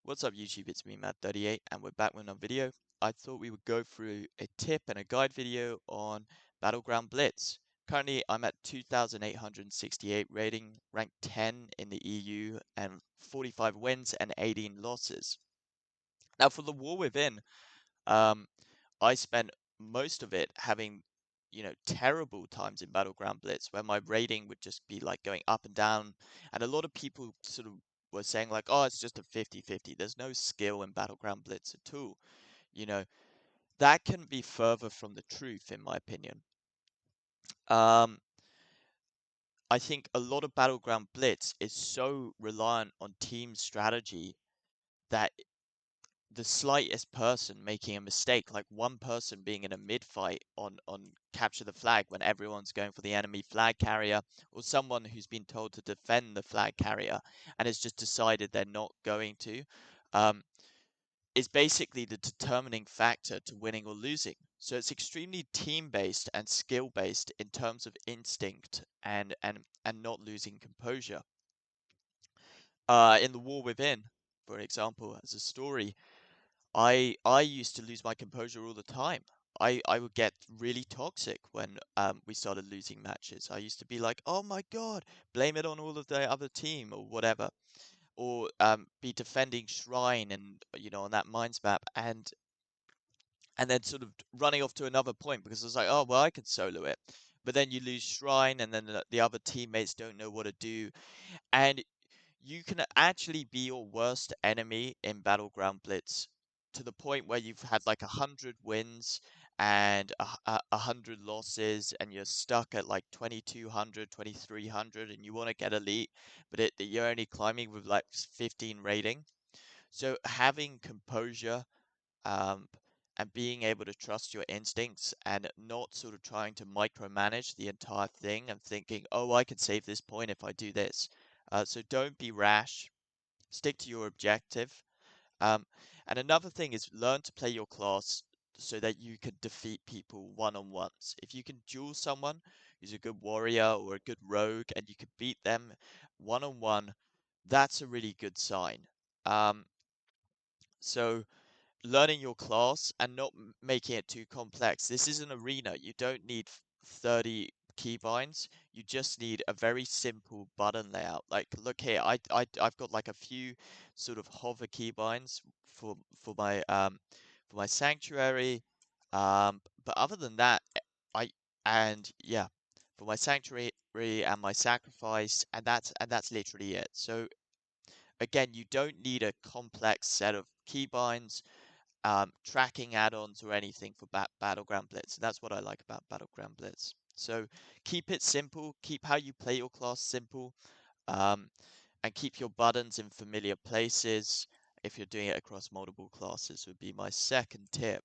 What's up YouTube, it's me Matt38 and we're back with another video. I thought we would go through a tip and a guide video on Battleground Blitz. Currently I'm at 2,868 rating, ranked 10 in the EU and 45 wins and 18 losses. Now for the War Within, um, I spent most of it having, terrible times in Battleground Blitz where my rating would just be like going up and down. And a lot of people sort of were saying like, oh, it's just a 50-50. There's no skill in Battleground Blitz at all. You know, that can be further from the truth, in my opinion. Um, I think a lot of Battleground Blitz is so reliant on team strategy that the slightest person making a mistake, like one person being in a mid fight on capture the flag when everyone's going for the enemy flag carrier, or someone who's been told to defend the flag carrier and has just decided they're not going to, um, is basically the determining factor to winning or losing. So it's extremely team based and skill based in terms of instinct and not losing composure. In the War Within, for example, as a story, I used to lose my composure all the time. I would get really toxic when we started losing matches. I used to be like, "Oh my God, blame it on all of the other team or whatever," or be defending Shrine and on that mines map and then sort of running off to another point because I was like, "Oh well, I can solo it," but then you lose Shrine and then the other teammates don't know what to do, and you can actually be your worst enemy in Battleground Blitz to the point where you've had like 100 wins and a hundred losses, and you're stuck at like 2,200, 2,300, and you want to get elite, but you're only climbing with like 15 rating. So having composure, um, and being able to trust your instincts and not sort of trying to micromanage the entire thing and thinking, oh, I can save this point if I do this. So don't be rash, stick to your objective. Um, and another thing is learn to play your class so that you can defeat people one-on-ones. If you can duel someone who's a good warrior or a good rogue and you can beat them one-on-one, that's a really good sign. Um, so learning your class and not making it too complex. This is an arena. You don't need 30 keybinds. You just need a very simple button layout. Like, look here, I've got like a few sort of hover keybinds for my sanctuary. But other than that, I and yeah, for my sanctuary and my sacrifice, and that's literally it. So again, you don't need a complex set of keybinds, tracking add-ons or anything for Battleground Blitz. That's what I like about Battleground Blitz. So keep it simple, keep how you play your class simple, um, and keep your buttons in familiar places if you're doing it across multiple classes would be my second tip.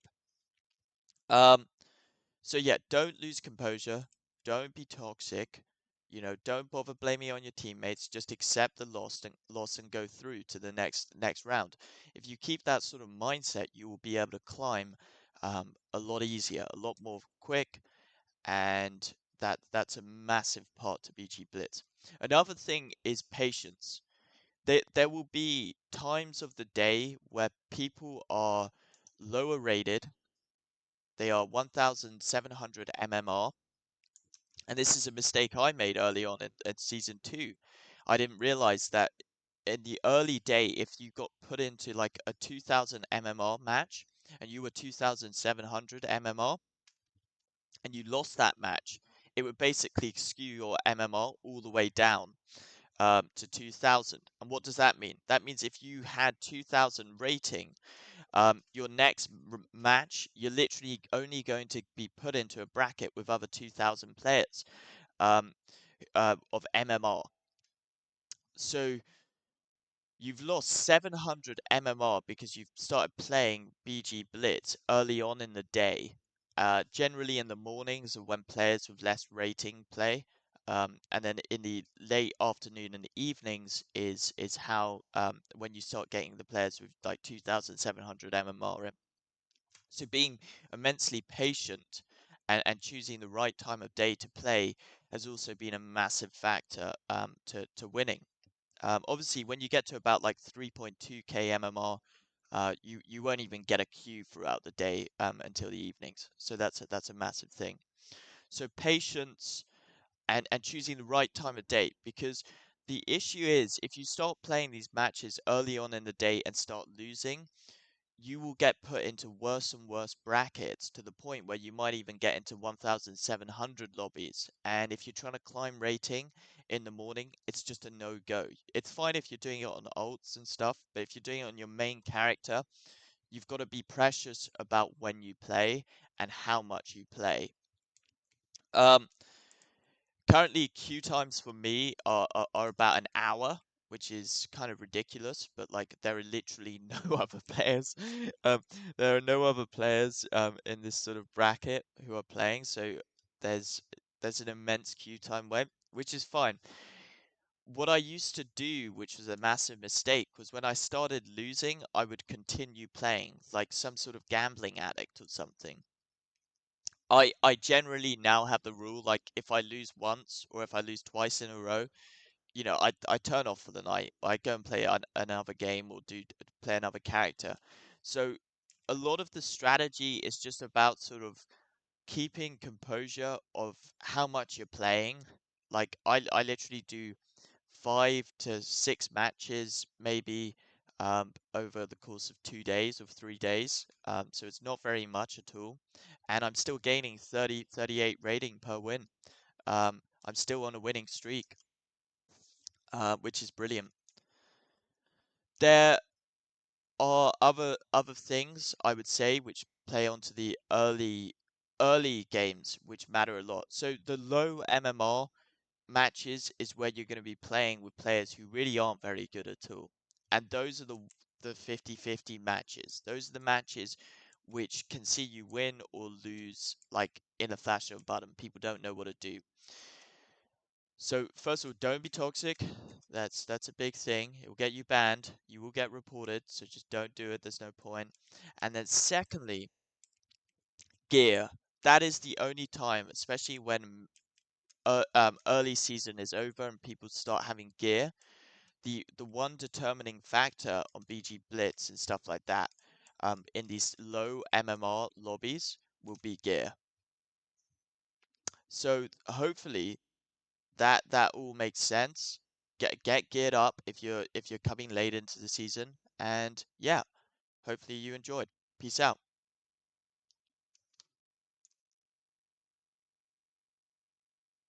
Um, so yeah, don't lose composure, don't be toxic, don't bother blaming on your teammates, just accept the loss and go through to the next round. If you keep that sort of mindset, you will be able to climb a lot easier, a lot more quick, and that's a massive part to BG Blitz. Another thing is patience. There will be times of the day where people are lower rated. They are 1,700 MMR. And this is a mistake I made early on in season 2. I didn't realize that in the early day, if you got put into like a 2,000 MMR match and you were 2,700 MMR and you lost that match, it would basically skew your MMR all the way down to 2,000. And what does that mean? That means if you had 2,000 rating, your next match, you're literally only going to be put into a bracket with other 2,000 players um, of MMR. So you've lost 700 MMR because you've started playing BG Blitz early on in the day. Generally in the mornings of when players with less rating play. And then in the late afternoon and the evenings is how when you start getting the players with like 2,700 MMR in. So being immensely patient and choosing the right time of day to play has also been a massive factor to winning. Obviously, when you get to about like 3.2k MMR, you won't even get a queue throughout the day until the evenings. So that's a massive thing. So patience and choosing the right time of day, because the issue is if you start playing these matches early on in the day and start losing, you will get put into worse and worse brackets to the point where you might even get into 1700 lobbies. And if you're trying to climb rating in the morning, it's just a no-go. It's fine if you're doing it on ults and stuff, but if you're doing it on your main character, you've got to be precious about when you play and how much you play. Um, Currently, queue times for me are about an hour, which is kind of ridiculous, but like there are literally no other players. There are no other players in this sort of bracket who are playing, so there's there's an immense queue time wait, which is fine. What I used to do, which was a massive mistake, was when I started losing, I would continue playing, like some sort of gambling addict or something. I generally now have the rule, like if I lose once or if I lose twice in a row, I turn off for the night. I go and play another game or play another character. So a lot of the strategy is just about sort of keeping composure of how much you're playing. Like I literally do 5 to 6 matches maybe over the course of 2 days or 3 days. So it's not very much at all. And I'm still gaining 38 rating per win. I'm still on a winning streak, which is brilliant. There are other things I would say which play onto the early games which matter a lot. So the low MMR matches is where you're going to be playing with players who really aren't very good at all. And those are the 50-50 matches. Those are the matches which can see you win or lose like in a flash of a button. People don't know what to do. So first of all, don't be toxic. That's a big thing. It will get you banned. You will get reported, so just don't do it. There's no point. And then secondly, gear. That is the only time, especially when early season is over and people start having gear, the one determining factor on BG Blitz and stuff like that, in these low MMR lobbies will be gear. So hopefully that all makes sense. Get geared up if you're coming late into the season, and yeah, hopefully you enjoyed. Peace out.